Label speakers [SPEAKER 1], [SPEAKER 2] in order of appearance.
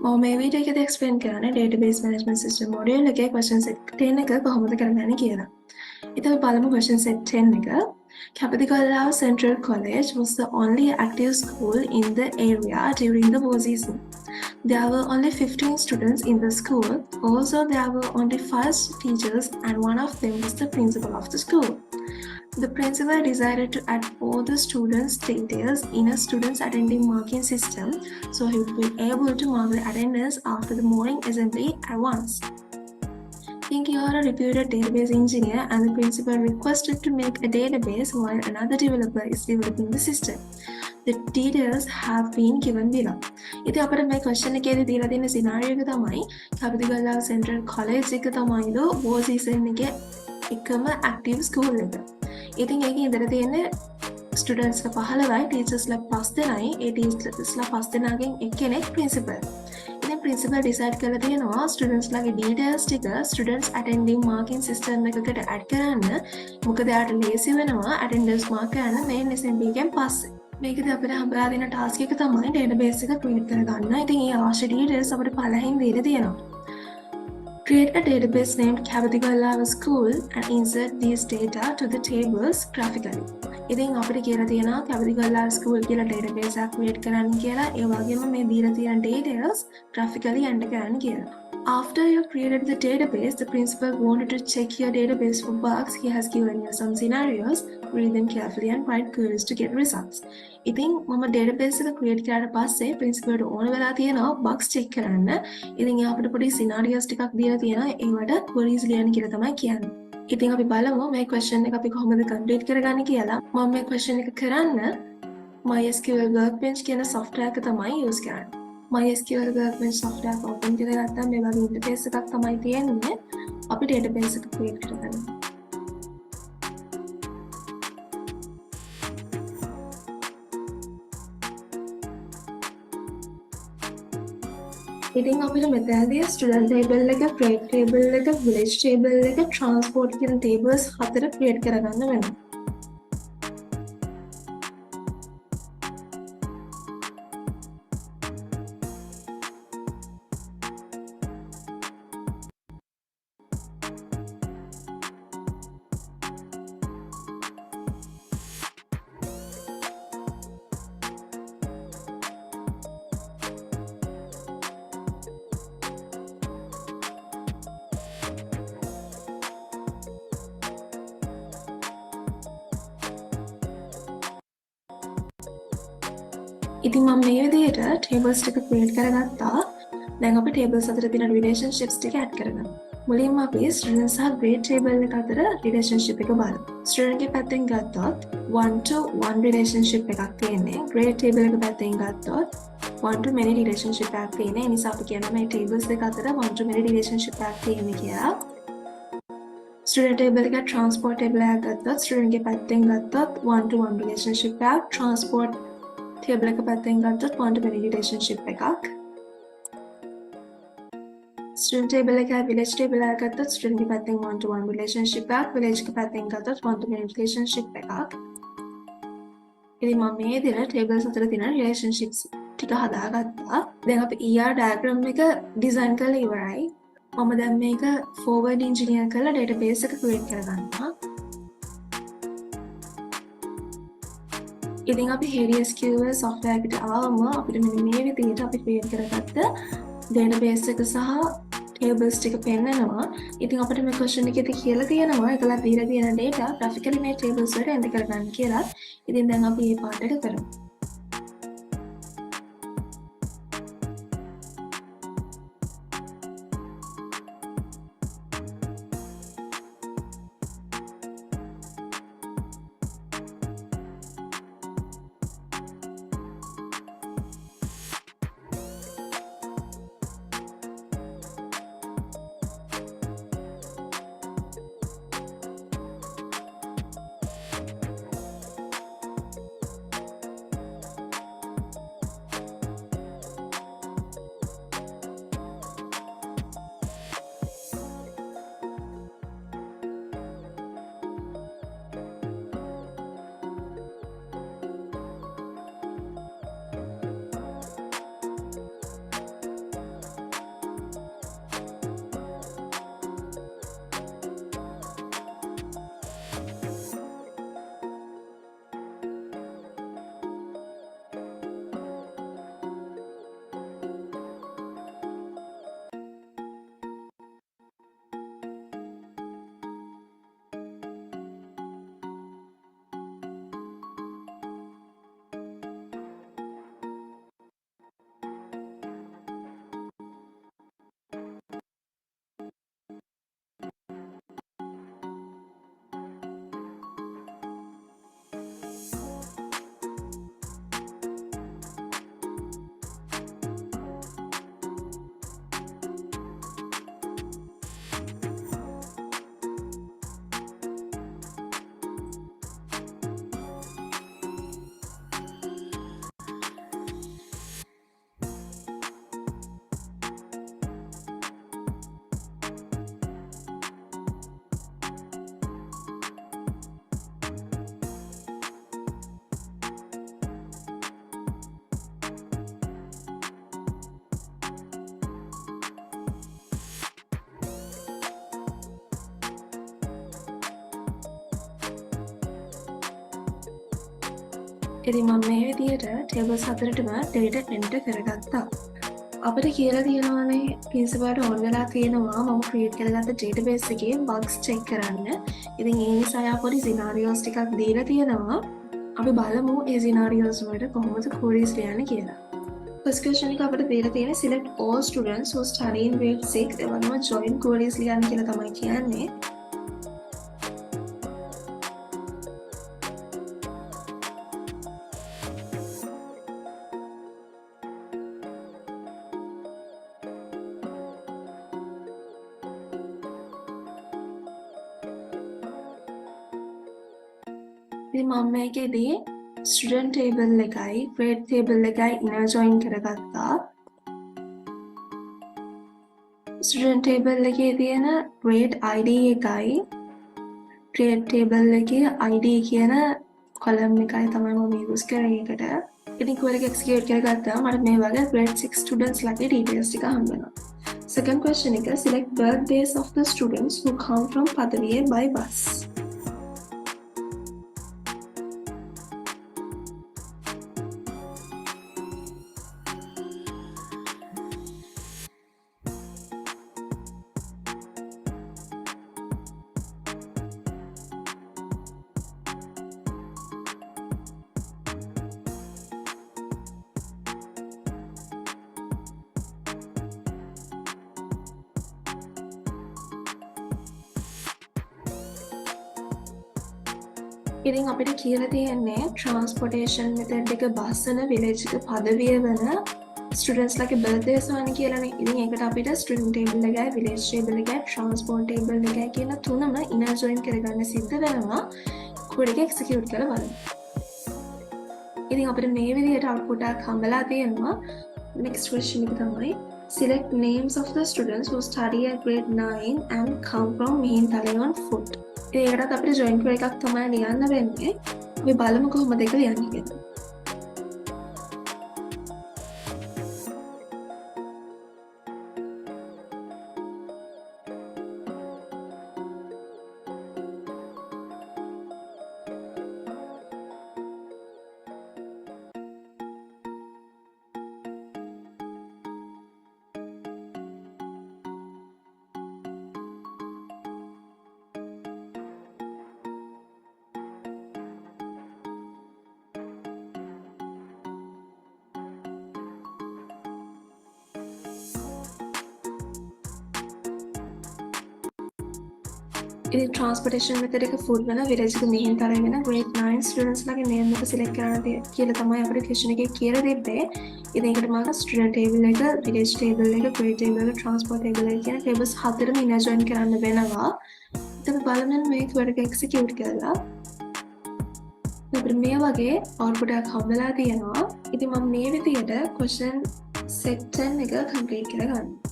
[SPEAKER 1] මම මේ වීඩියෝ එකේදී explain කරන්නේ database management system module එකේ question set 10 එක කොහොමද කරගන්නේ කියලා. ඉතින් අපි බලමු question set 10 එක. Capital Central College was the only active school in the area during the war season. There were only 15 students in the school. Also, there were only 5 teachers and one of them was the principal of the school. The principal decided to add all the students' details in a student's attending marking system so he would be able to mark the attendance after the morning assembly at once. Think you are a reputed database engineer and the principal requested to make a database while another developer is developing the system. The details have been given below. ඉතින් අපිට මේ question එකේදී දීලා තියෙන scenario එක තමයි Capital Central College එක තමයිලු war season එකේ එකම active school එක. ඉතින් ඒකේ ඉඳලා තියෙන්නේ ස්ටුඩන්ට්ස්ලා 15යි ටීචර්ස්ලා 5 දෙනයි. ඒ ටීචර්ස්ලා 5 දෙනාගෙන් එක්කෙනෙක් ප්‍රින්සිපල්. ඉතින් ප්‍රින්සිපල් ඩිසයිඩ් කරලා තියෙනවා ස්ටුඩන්ට්ස්ලාගේ ඩීටේල්ස් ටික ස්ටුඩන්ට්ස් අටෙන්ඩින් මාකින් සිස්ටම් එකකට ඇඩ් කරන්න. මොකද එයාට ලේසි වෙනවා අටෙන්ඩන්ස් මාක් කරන්න මේන් ඇසෙම්බලි එකෙන් පස්සේ. මේකදී අපිට හම්බලා දෙන ටාස්ක් එක තමයි ඩේටාබේස් එක ක්‍රියේට් කරගන්න. ඉතින් ඒ අවශ්‍ය ඩීටේල්ස් අපිට පළහින් දීලා තියෙනවා. Create a database named Capital School and insert these data to the tables graphically. ඉතින් අපිට කියලා තියෙනවා Capital School කියලා database එකක් create කරන්න කියලා. ඒ වගේම මේ දීලා තියෙන details graphically enter කරන්න කියලා. After you created the database, the principal wanted to check your database for bugs. He has given you some scenarios. Read them carefully and write queries to get results. ඉතින් මම database එක create කරාට පස්සේ principal ට ඕන වෙලා තියෙනවා bugs check කරන්න. ඉතින් එයා අපිට පොඩි scenarios ටිකක් දීලා තියෙනවා. ඒවට queries ලියන්න කියලා තමයි කියන්නේ. ඉතින් අපි බලමු මේ question එක අපි කොහොමද complete කරගන්නේ කියලා. මම මේ question එක කරන්න MySQL Workbench කියන software එක තමයි use කරන්නේ. MySQL Workbench software එක open කරගත්තාම මේ වගේ interface එකක් තමයි තියෙන්නේ. අපි database එක create කරගන්න. ඉතින් අපිට මෙතනදී student table එක, grade table එක, village table එක, transport කියන tables 4 create කරගන්න වෙනවා. ඉතින් මම මේ විදිහට tables ටික create කරගත්තා. දැන් අපි tables අතර තියෙන relationships ටික add කරගමු. මුලින්ම අපි student සහ grade table එක අතර relationship එක බලමු. student ගේ පැත්තෙන් ගත්තොත් 1 to 1 relationship එකක් තියෙන්නේ. grade table එක පැත්තෙන් ගත්තොත් 1 to many relationship එකක් තියෙන්නේ. ඒ නිසා අපි කියනවා මේ tables දෙක අතර 1 to many relationship එකක් තියෙන්නේ කියලා. student table එක transport table එකක් ගත්තොත් student ගේ පැත්තෙන් ගත්තොත් 1 to 1 relationship එකක්. transport table එක පැත්තෙන් ගත්තොත් 1 to many relationship එකක්. student table එක village table එකක් ගත්තොත් student ගේ පැත්තෙන් 1 to 1 relationship එකක්. village ගේ පැත්තෙන් ගත්තොත් 1 to many relationship එකක්. ඉතින් මම මේ විදිහට tables අතර තියෙන relationships ටික හදාගත්තා. දැන් අපි ER diagram එක design කරලා ඉවරයි. මම දැන් මේක forward engineer කරලා database එක create කරගන්නවා. ඉතින් අපි MySQL software එකට ආවම අපිට මෙන්න මේ විදිහට අපි create කරගත්ත database එක සහ tables ටික පෙන්නනවා. ඉතින් අපිට මේ question එකේදී කියලා තියෙනවා ඒකලා දීලා තියෙන data graphically මේ tables වලට enter කරගන්න කියලා. ඉතින් දැන් අපි මේ part එක කරමු. ඉතින් මම මේ විදිහට tables හතරටම data enter කරගත්තා. අපිට කියලා තියෙනවානේ principalට ඕන වෙලා තියෙනවා මම create කරගත්ත database එකේ bugs check කරන්න. ඉතින් ඒ නිසා යා පොඩි scenarios ටිකක් දීලා තියෙනවා. අපි බලමු ඒ scenarios වලට කොහොමද queries ලියන්නේ කියලා. First question එක අපිට දීලා තියෙන්නේ select all students who study in grade 6 ඒ වගේම join queries ලියන්න කියලා තමයි කියන්නේ. ඉතින් මම මේකේදී student table එකයි grade table එකයි inner join කරගත්තා. student table එකේ තියෙන grade ID එකයි grade table එකේ ID කියන column එකයි තමයි මම use කරේ එකට. ඉතින් query එක execute කරගත්තා මට මේ වගේ grade 6 students ලගේ details ටික හම්බ වෙනවා. Second question එක select birthdays of the students who come from Padaviye by bus. ඉතින් අපිට කියලා තියෙන්නේ transportation method එක බස් වෙන village එක පදවිය වෙන students ලගේ birthdays වань කියලානේ. ඉතින් ඒකට අපිට student table එකයි village table එකයි transport table එකයි කියන තුනම inner join කරගන්න සිද්ධ වෙනවා. code එක execute කරලා බලන්න. ඉතින් අපිට මේ විදිහට output එකක් හම්බලා තියෙනවා. next question එක තමයි select names of the students who study at grade 9 and come from Mihinthale on foot. ඒකටත් අපිට join query එකක් තමයි ලියන්න වෙන්නේ. අපි බලමු කොහොමද ඒක ලියන්නේ කියලා. ඉතින් transportation method එක full වෙන village එක Mihinthale වෙන grade 9 students ලගේ name එක select කරන්න කියලා තමයි අපිට question එකේ කියලා දෙන්නේ. ඉතින් ඒකට මම student table එක, village table එක, grade table එක, transport table එක කියන tables හතරම inner join කරන්න වෙනවා. ඉතින් බලන්න මේ query එක execute කරලා අපිට මේ වගේ output එකක් හම්බලා තියෙනවා. ඉතින් මම මේ විදිහට question set 10 එක complete කරගන්නවා.